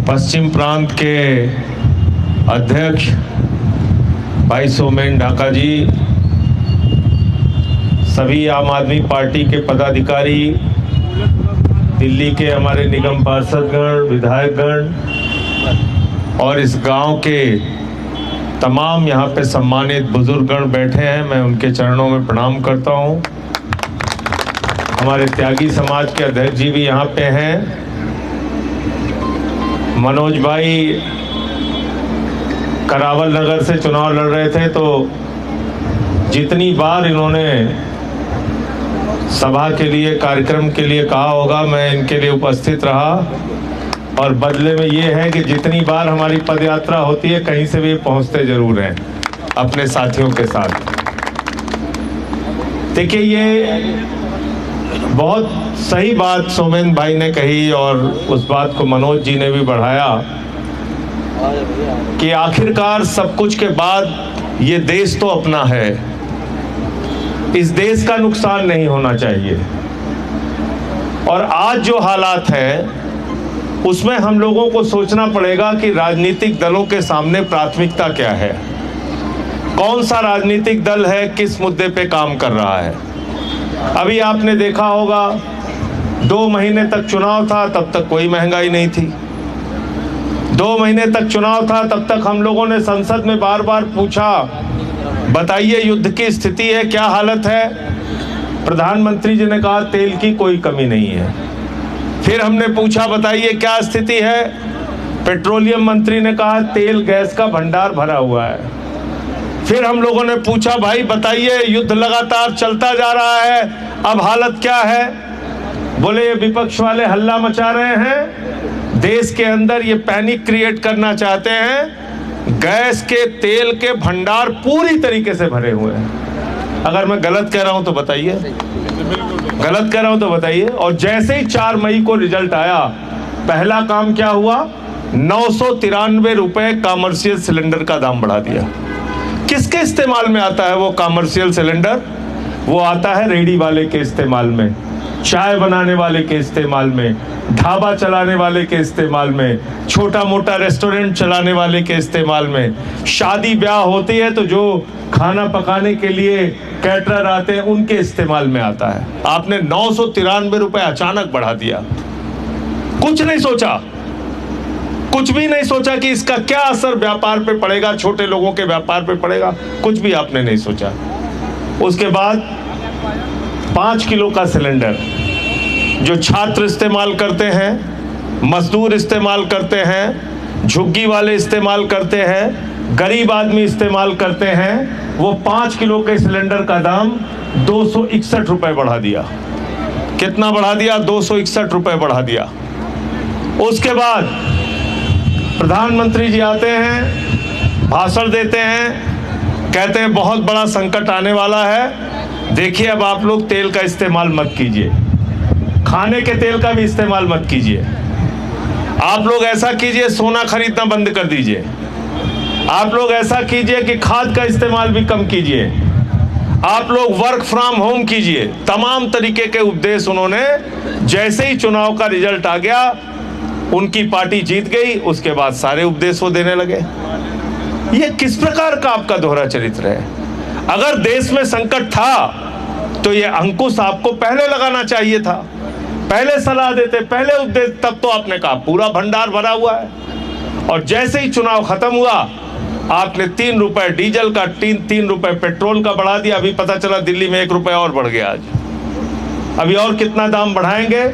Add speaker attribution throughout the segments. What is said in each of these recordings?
Speaker 1: पश्चिम प्रांत के अध्यक्ष भाई सोमेन ढाका जी, सभी आम आदमी पार्टी के पदाधिकारी, दिल्ली के हमारे निगम पार्षदगण, विधायकगण और इस गांव के तमाम यहाँ पे सम्मानित बुजुर्गगण बैठे हैं, मैं उनके चरणों में प्रणाम करता हूँ। हमारे त्यागी समाज के अध्यक्ष जी भी यहाँ पे हैं। मनोज भाई करावल नगर से चुनाव लड़ रहे थे, तो जितनी बार इन्होंने सभा के लिए, कार्यक्रम के लिए कहा होगा, मैं इनके लिए उपस्थित रहा। और बदले में ये है कि जितनी बार हमारी पदयात्रा होती है, कहीं से भी पहुंचते जरूर हैं अपने साथियों के साथ। देखिए, ये बहुत सही बात सोमेन भाई ने कही और उस बात को मनोज जी ने भी बढ़ाया कि आखिरकार सब कुछ के बाद ये देश तो अपना है, इस देश का नुकसान नहीं होना चाहिए। और आज जो हालात हैं उसमें हम लोगों को सोचना पड़ेगा कि राजनीतिक दलों के सामने प्राथमिकता क्या है, कौन सा राजनीतिक दल है, किस मुद्दे पे काम कर रहा है। अभी आपने देखा होगा 2 महीने तक चुनाव था, तब तक कोई महंगाई नहीं थी। 2 महीने तक चुनाव था, तब तक हम लोगों ने संसद में बार बार पूछा, बताइए युद्ध की स्थिति है, क्या हालत है। प्रधानमंत्री जी ने कहा तेल की कोई कमी नहीं है। फिर हमने पूछा बताइए क्या स्थिति है, पेट्रोलियम मंत्री ने कहा तेल गैस का भंडार भरा हुआ है। फिर हम लोगों ने पूछा भाई बताइए युद्ध लगातार चलता जा रहा है, अब हालत क्या है। बोले ये विपक्ष वाले हल्ला मचा रहे हैं, देश के अंदर ये पैनिक क्रिएट करना चाहते हैं, गैस के तेल के भंडार पूरी तरीके से भरे हुए हैं। अगर मैं गलत कह रहा हूं तो बताइए, गलत कह रहा हूं तो बताइए। और जैसे ही 4 मई को रिजल्ट आया, पहला काम क्या हुआ, 993 रुपए कॉमर्शियल सिलेंडर का दाम बढ़ा दिया। किसके इस्तेमाल में आता है वो कॉमर्शियल सिलेंडर? वो आता है रेडी वाले के इस्तेमाल में, चाय बनाने वाले के इस्तेमाल में, ढाबा चलाने वाले के इस्तेमाल में, छोटा मोटा रेस्टोरेंट चलाने वाले के इस्तेमाल में। शादी ब्याह होती है तो जो खाना पकाने के लिए कैटरर आते हैं उनके इस्तेमाल में आता है। आपने 993 रुपए अचानक बढ़ा दिया, कुछ नहीं सोचा, कुछ भी नहीं सोचा कि इसका क्या असर व्यापार पे पड़ेगा, छोटे लोगों के व्यापार पे पड़ेगा, कुछ भी आपने नहीं सोचा। उसके बाद 5 किलो का सिलेंडर जो छात्र इस्तेमाल करते हैं, मजदूर इस्तेमाल करते हैं, झुग्गी वाले इस्तेमाल करते हैं, गरीब आदमी इस्तेमाल करते हैं, वो 5 किलो के सिलेंडर का दाम 261 रुपए बढ़ा दिया। कितना बढ़ा दिया? 261 रुपए बढ़ा दिया। उसके बाद प्रधानमंत्री जी आते हैं, भाषण देते हैं, कहते हैं बहुत बड़ा संकट आने वाला है, देखिए अब आप लोग तेल का इस्तेमाल मत कीजिए, खाने के तेल का भी इस्तेमाल मत कीजिए। आप लोग ऐसा कीजिए, सोना खरीदना बंद कर दीजिए। आप लोग ऐसा कीजिए कि खाद का इस्तेमाल भी कम कीजिए। आप लोग वर्क फ्रॉम होम कीजिए। तमाम तरीके के उपदेश उन्होंने, जैसे ही चुनाव का रिजल्ट आ गया, उनकी पार्टी जीत गई, उसके बाद सारे उपदेश वो देने लगे। ये किस प्रकार का आपका दोहरा चरित्र है? अगर देश में संकट था तो ये अंकुश आपको पहले लगाना चाहिए था, पहले सलाह देते, पहले उपदेश, तब तो आपने कहा पूरा भंडार भरा हुआ है। और जैसे ही चुनाव खत्म हुआ, आपने 3 रुपए डीजल का, 3 रुपए पेट्रोल का बढ़ा दिया। अभी पता चला दिल्ली में 1 रुपए और बढ़ गया आज। अभी और कितना दाम बढ़ाएंगे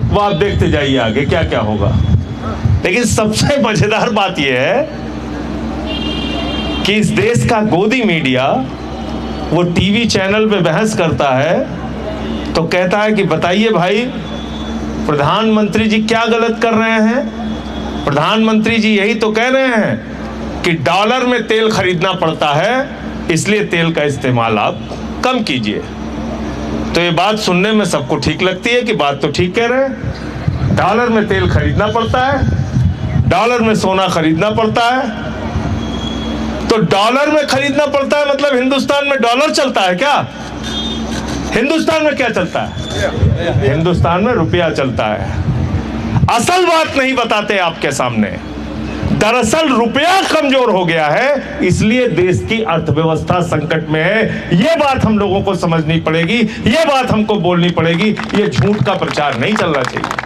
Speaker 1: वो आप देखते जाइए आगे क्या क्या होगा। लेकिन सबसे मजेदार बात यह है कि इस देश का गोदी मीडिया वो टीवी चैनल पे बहस करता है तो कहता है कि बताइए भाई प्रधानमंत्री जी क्या गलत कर रहे हैं। प्रधानमंत्री जी यही तो कह रहे हैं कि डॉलर में तेल खरीदना पड़ता है, इसलिए तेल का इस्तेमाल आप कम कीजिए। तो ये बात सुनने में सबको ठीक लगती है कि बात तो ठीक कह रहे हैं, डॉलर में तेल खरीदना पड़ता है, डॉलर में सोना खरीदना पड़ता है। तो डॉलर में खरीदना पड़ता है मतलब हिंदुस्तान में डॉलर चलता है क्या? हिंदुस्तान में क्या चलता है? हिंदुस्तान में रुपया चलता है। असल बात नहीं बताते आपके सामने। दरअसल रुपया कमजोर हो गया है, इसलिए देश की अर्थव्यवस्था संकट में है। यह बात हम लोगों को समझनी पड़ेगी, यह बात हमको बोलनी पड़ेगी। यह झूठ का प्रचार नहीं चलना चाहिए।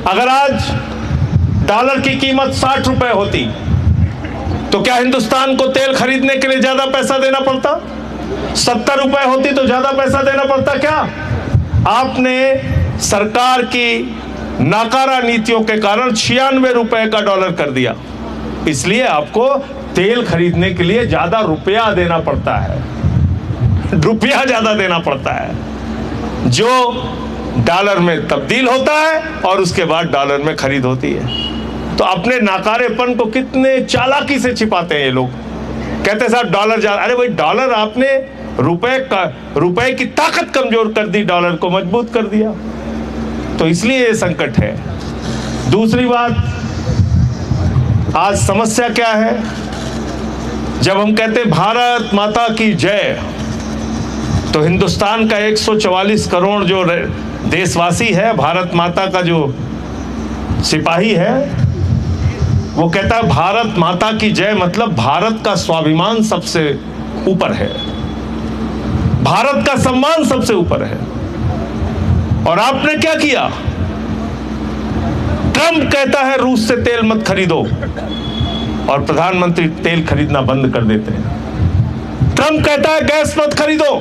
Speaker 1: अगर आज डॉलर की कीमत 60 रुपए होती तो क्या हिंदुस्तान को तेल खरीदने के लिए ज्यादा पैसा देना पड़ता? 70 रुपए होती तो ज्यादा पैसा देना पड़ता क्या? आपने सरकार की नाकारा नीतियों के कारण 96 रुपए का डॉलर कर दिया, इसलिए आपको तेल खरीदने के लिए ज्यादा रुपया देना पड़ता है, रुपया ज्यादा देना पड़ता है, जो डॉलर में तब्दील होता है और उसके बाद डॉलर में खरीद होती है। तो अपने नाकारेपन को कितने चालाकी से छिपाते हैं ये लोग। कहते हैं साहब डॉलर ज्यादा, अरे भाई डॉलर आपने रुपए की ताकत कमजोर कर दी, डॉलर को मजबूत कर दिया, तो इसलिए ये संकट है। दूसरी बात, आज समस्या क्या है? जब हम कहते हैं भारत माता की जय, तो हिंदुस्तान का 144 करोड़ जो देशवासी है, भारत माता का जो सिपाही है, वो कहता है भारत माता की जय मतलब भारत का स्वाभिमान सबसे ऊपर है, भारत का सम्मान सबसे ऊपर है। और आपने क्या किया? ट्रंप कहता है रूस से तेल मत खरीदो और प्रधानमंत्री तेल खरीदना बंद कर देते हैं। ट्रंप कहता है गैस मत खरीदो,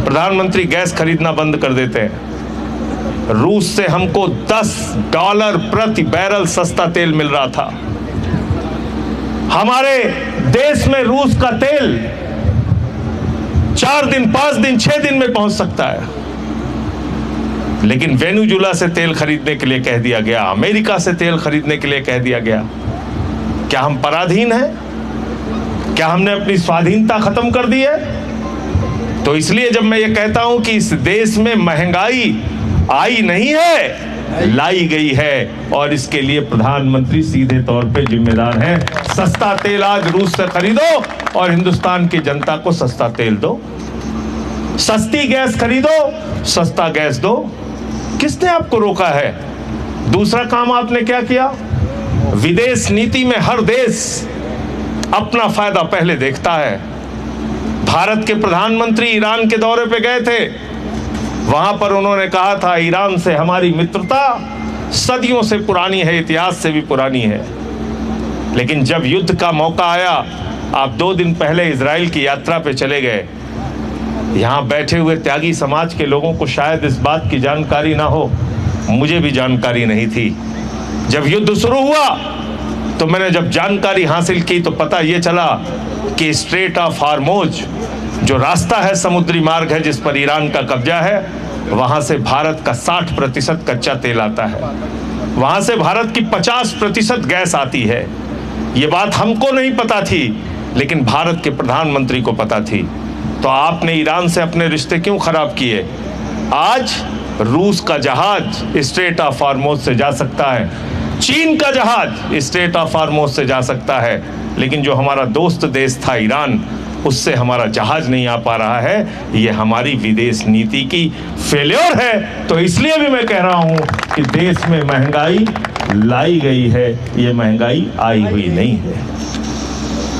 Speaker 1: प्रधानमंत्री गैस खरीदना बंद कर देते हैं। रूस से हमको $10 प्रति बैरल सस्ता तेल मिल रहा था। हमारे देश में रूस का तेल 4 दिन, 5 दिन, 6 दिन में पहुंच सकता है, लेकिन वेनेजुएला से तेल खरीदने के लिए कह दिया गया, अमेरिका से तेल खरीदने के लिए कह दिया गया। क्या हम पराधीन हैं? क्या हमने अपनी स्वाधीनता खत्म कर दी है? तो इसलिए जब मैं ये कहता हूं कि इस देश में महंगाई आई नहीं है, लाई गई है, और इसके लिए प्रधानमंत्री सीधे तौर पे जिम्मेदार हैं। सस्ता तेल आज रूस से खरीदो और हिंदुस्तान की जनता को सस्ता तेल दो, सस्ती गैस खरीदो, सस्ता गैस दो। किसने आपको रोका है? दूसरा काम आपने क्या किया? विदेश नीति में हर देश अपना फायदा पहले देखता है। भारत के प्रधानमंत्री ईरान के दौरे पे गए थे, वहां पर उन्होंने कहा था ईरान से हमारी मित्रता सदियों से पुरानी है, इतिहास से भी पुरानी है। लेकिन जब युद्ध का मौका आया, आप 2 दिन पहले इजराइल की यात्रा पे चले गए। यहाँ बैठे हुए त्यागी समाज के लोगों को शायद इस बात की जानकारी ना हो, मुझे भी जानकारी नहीं थी। जब युद्ध शुरू हुआ तो मैंने जब जानकारी हासिल की तो पता ये चला कि स्ट्रेट ऑफ हार्मोज जो रास्ता है, समुद्री मार्ग है जिस पर ईरान का कब्जा है, वहां से भारत का 60% कच्चा तेल आता है, वहां से भारत की 50% गैस आती है। ये बात हमको नहीं पता थी, लेकिन भारत के प्रधानमंत्री को पता थी। तो आपने ईरान से अपने रिश्ते क्यों खराब किए? आज रूस का जहाज स्ट्रेट ऑफ हार्मोज से जा सकता है, चीन का जहाज स्ट्रेट ऑफ हार्मोज से जा सकता है, लेकिन जो हमारा दोस्त देश था ईरान, उससे हमारा जहाज नहीं आ पा रहा है। ये हमारी विदेश नीति की फेल्योर है। तो इसलिए भी मैं कह रहा हूं कि देश में महंगाई लाई गई है, ये महंगाई आई हुई नहीं है।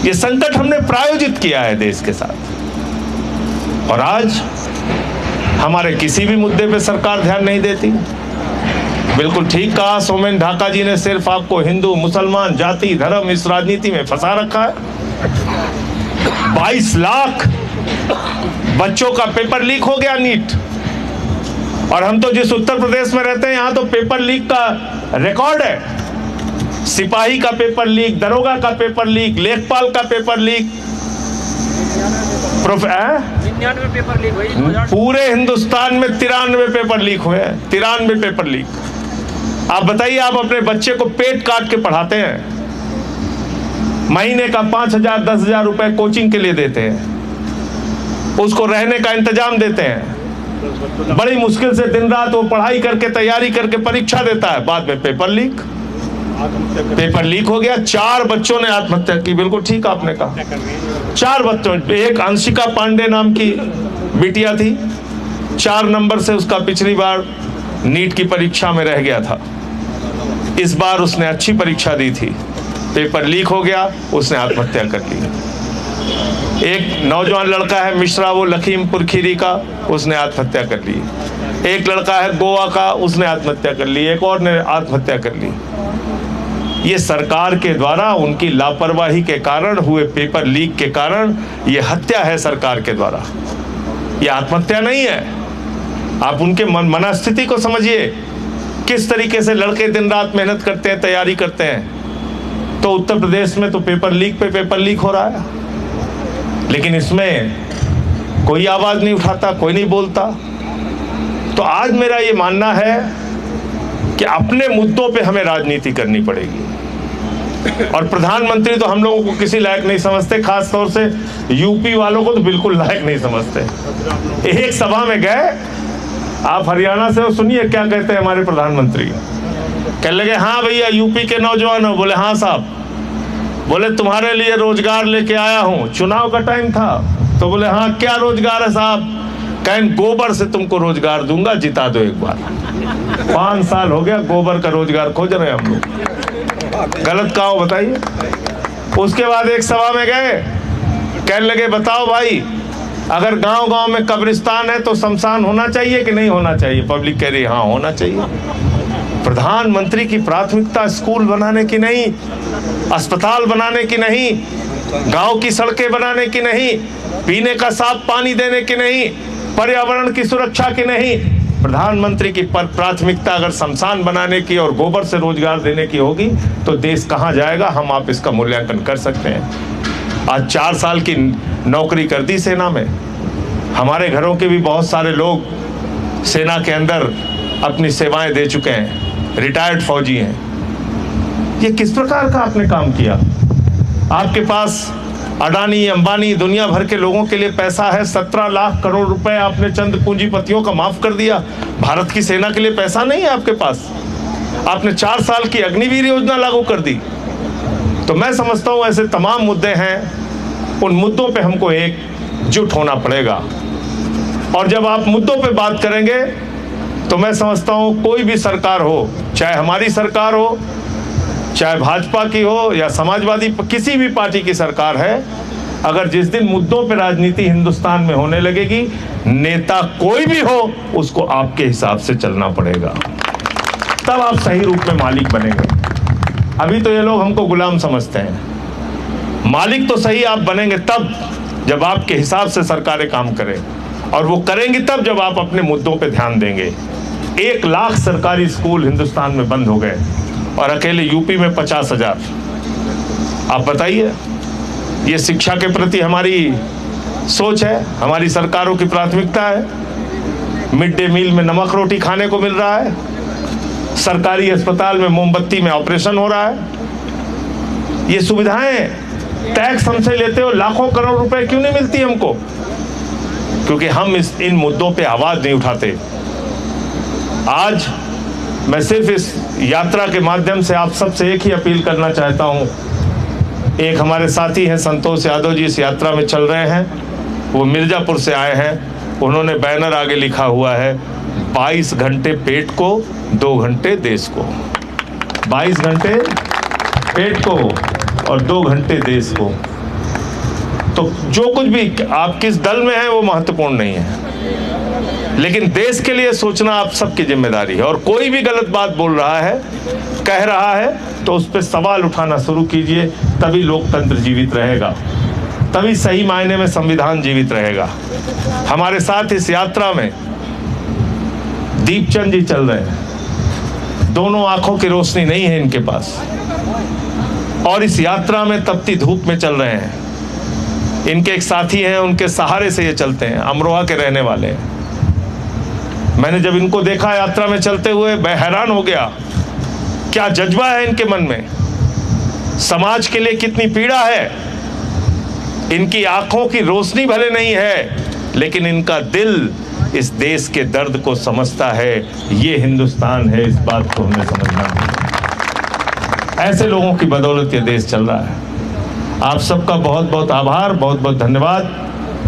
Speaker 1: ये संकट हमने प्रायोजित किया है देश के साथ, और आज हमारे किसी भी मुद्दे पे सरकार ध्यान नहीं देती। बिल्कुल ठीक कहा सोमेन ढाका जी ने, सिर्फ आपको हिंदू मुसलमान जाति धर्म इस राजनीति में फंसा रखा है। 22 लाख बच्चों का पेपर लीक हो गया नीट, और हम तो जिस उत्तर प्रदेश में रहते हैं यहाँ तो पेपर लीक का रिकॉर्ड है। सिपाही का पेपर लीक, दरोगा का पेपर लीक, लेखपाल का पेपर लीक,
Speaker 2: 99 पेपर लीक हुई।
Speaker 1: पूरे हिंदुस्तान में 93 पेपर लीक हुए हैं, 93 पेपर लीक। आप बताइए, आप अपने बच्चे को पेट काट के पढ़ाते हैं, महीने का 5,000 10,000 रुपए कोचिंग के लिए देते हैं, उसको रहने का इंतजाम देते हैं, बड़ी मुश्किल से दिन रात वो पढ़ाई करके तैयारी करके परीक्षा देता है, बाद में पेपर लीक हो गया। 4 बच्चों ने आत्महत्या की। बिल्कुल ठीक आपने कहा, 4 बच्चों। एक अंशिका पांडे नाम की बिटिया थी, 4 नंबर से उसका पिछली बार नीट की परीक्षा में रह गया था। इस बार उसने अच्छी परीक्षा दी थी, पेपर लीक हो गया, उसने आत्महत्या कर ली। एक नौजवान लड़का है मिश्रा, वो लखीमपुर खीरी का, उसने आत्महत्या कर ली। एक लड़का है गोवा का, उसने आत्महत्या कर ली। एक और ने आत्महत्या कर ली। ये सरकार के द्वारा उनकी लापरवाही के कारण हुए पेपर लीक के कारण ये हत्या है सरकार के द्वारा, ये आत्महत्या नहीं है। आप उनके मनस्थिति को समझिए, किस तरीके से लड़के दिन रात मेहनत करते हैं, तैयारी करते हैं। तो उत्तर प्रदेश में तो पेपर लीक पे पेपर लीक हो रहा है, लेकिन इसमें कोई आवाज नहीं उठाता, कोई नहीं बोलता। तो आज मेरा ये मानना है कि अपने मुद्दों पे हमें राजनीति करनी पड़ेगी। और प्रधानमंत्री तो हम लोगों को किसी लायक नहीं समझते, खास तौर से यूपी वालों को तो बिल्कुल लायक नहीं समझते। एक सभा में गए, आप हरियाणा से हो, सुनिए क्या कहते हैं हमारे प्रधानमंत्री। कहने लगे, हाँ भैया यूपी के नौजवान हो। बोले हाँ साहब। बोले तुम्हारे लिए रोजगार लेके आया हूँ, चुनाव का टाइम था। तो बोले हाँ क्या रोजगार है साहब? कहें गोबर से तुमको रोजगार दूंगा, जिता दो एक बार। 5 साल हो गया गोबर का रोजगार खोज रहे हैं हम लोग। गलत कहा हो बताइए। उसके बाद एक सभा में गए, कहने लगे बताओ भाई, अगर गांव गांव में कब्रिस्तान है तो शमशान होना चाहिए कि नहीं होना चाहिए? पब्लिक कह रही हाँ होना चाहिए। प्रधानमंत्री की प्राथमिकता स्कूल बनाने की नहीं, अस्पताल बनाने की नहीं, गांव की सड़कें बनाने की नहीं, पीने का साफ पानी देने की नहीं, पर्यावरण की सुरक्षा की नहीं। प्रधानमंत्री की प्राथमिकता अगर शमशान बनाने की और गोबर से रोजगार देने की होगी तो देश कहां जाएगा, हम आप इसका मूल्यांकन कर सकते हैं। आज 4 साल की नौकरी कर दी सेना में। हमारे घरों के भी बहुत सारे लोग सेना के अंदर अपनी सेवाएं दे चुके हैं, रिटायर्ड फौजी हैं। ये किस प्रकार का आपने काम किया? आपके पास अडानी, अंबानी, दुनिया भर के लोगों के लिए पैसा है। 17 लाख करोड़ रुपए आपने चंद पूंजीपतियों का माफ कर दिया। भारत की सेना के लिए पैसा नहीं है आपके पास। आपने 4 साल की अग्निवीर योजना लागू कर दी। तो मैं समझता हूं ऐसे तमाम मुद्दे हैं, उन मुद्दों पे हमको एकजुट होना पड़ेगा। और जब आप मुद्दों पे बात करेंगे तो मैं समझता हूं कोई भी सरकार हो, चाहे हमारी सरकार हो, चाहे भाजपा की हो या समाजवादी, किसी भी पार्टी की सरकार है, अगर जिस दिन मुद्दों पे राजनीति हिंदुस्तान में होने लगेगी, नेता कोई भी हो उसको आपके हिसाब से चलना पड़ेगा, तब आप सही रूप में मालिक बनेंगे। अभी तो ये लोग हमको गुलाम समझते हैं। मालिक तो सही आप बनेंगे तब जब आपके हिसाब से सरकारें काम करें, और वो करेंगी तब जब आप अपने मुद्दों पे ध्यान देंगे। 1 लाख सरकारी स्कूल हिंदुस्तान में बंद हो गए और अकेले यूपी में 50,000। आप बताइए, ये शिक्षा के प्रति हमारी सोच है, हमारी सरकारों की प्राथमिकता है? मिड डे मील में नमक रोटी खाने को मिल रहा है, सरकारी अस्पताल में मोमबत्ती में ऑपरेशन हो रहा है। ये सुविधाएं टैक्स हमसे लेते हो, लाखों करोड़ रुपए क्यों नहीं मिलती हमको? क्योंकि हम इन मुद्दों पे आवाज नहीं उठाते। आज मैं सिर्फ इस यात्रा के माध्यम से आप सबसे एक ही अपील करना चाहता हूं। एक हमारे साथी हैं संतोष यादव जी, इस यात्रा में चल रहे हैं, वो मिर्जापुर से आए हैं। उन्होंने बैनर आगे लिखा हुआ है 22 घंटे पेट को, 2 घंटे देश को। 22 घंटे पेट को और 2 घंटे देश को। तो जो कुछ भी आप किस दल में हैं वो महत्वपूर्ण नहीं है, लेकिन देश के लिए सोचना आप सबकी जिम्मेदारी है। और कोई भी गलत बात बोल रहा है, कह रहा है, तो उस पर सवाल उठाना शुरू कीजिए, तभी लोकतंत्र जीवित रहेगा, तभी सही मायने में संविधान जीवित रहेगा। हमारे साथ इस यात्रा में दीपचंद जी चल रहे हैं, दोनों आंखों की रोशनी नहीं है इनके पास, और इस यात्रा में तपती धूप में चल रहे हैं। इनके एक साथी हैं, उनके सहारे से ये चलते हैं, अमरोहा के रहने वाले हैं। मैंने जब इनको देखा यात्रा में चलते हुए, मैं हैरान हो गया, क्या जज्बा है इनके मन में, समाज के लिए कितनी पीड़ा है। इनकी आंखों की रोशनी भले नहीं है, लेकिन इनका दिल इस देश के दर्द को समझता है। ये हिंदुस्तान है, इस बात को हमें समझना है। ऐसे लोगों की बदौलत ये देश चल रहा है। आप सबका बहुत बहुत आभार, बहुत बहुत धन्यवाद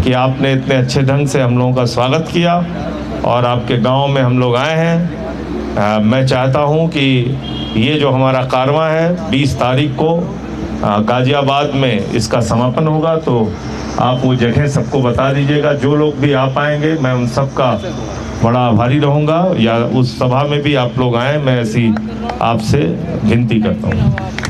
Speaker 1: कि आपने इतने अच्छे ढंग से हम लोगों का स्वागत किया और आपके गांव में हम लोग आए हैं। मैं चाहता हूं कि ये जो हमारा कारवां है 20 तारीख को गाजियाबाद में इसका समापन होगा, तो आप वो जगह सबको बता दीजिएगा। जो लोग भी आ पाएंगे मैं उन सबका बड़ा आभारी रहूँगा, या उस सभा में भी आप लोग आएँ, मैं ऐसी आपसे विनती करता हूँ।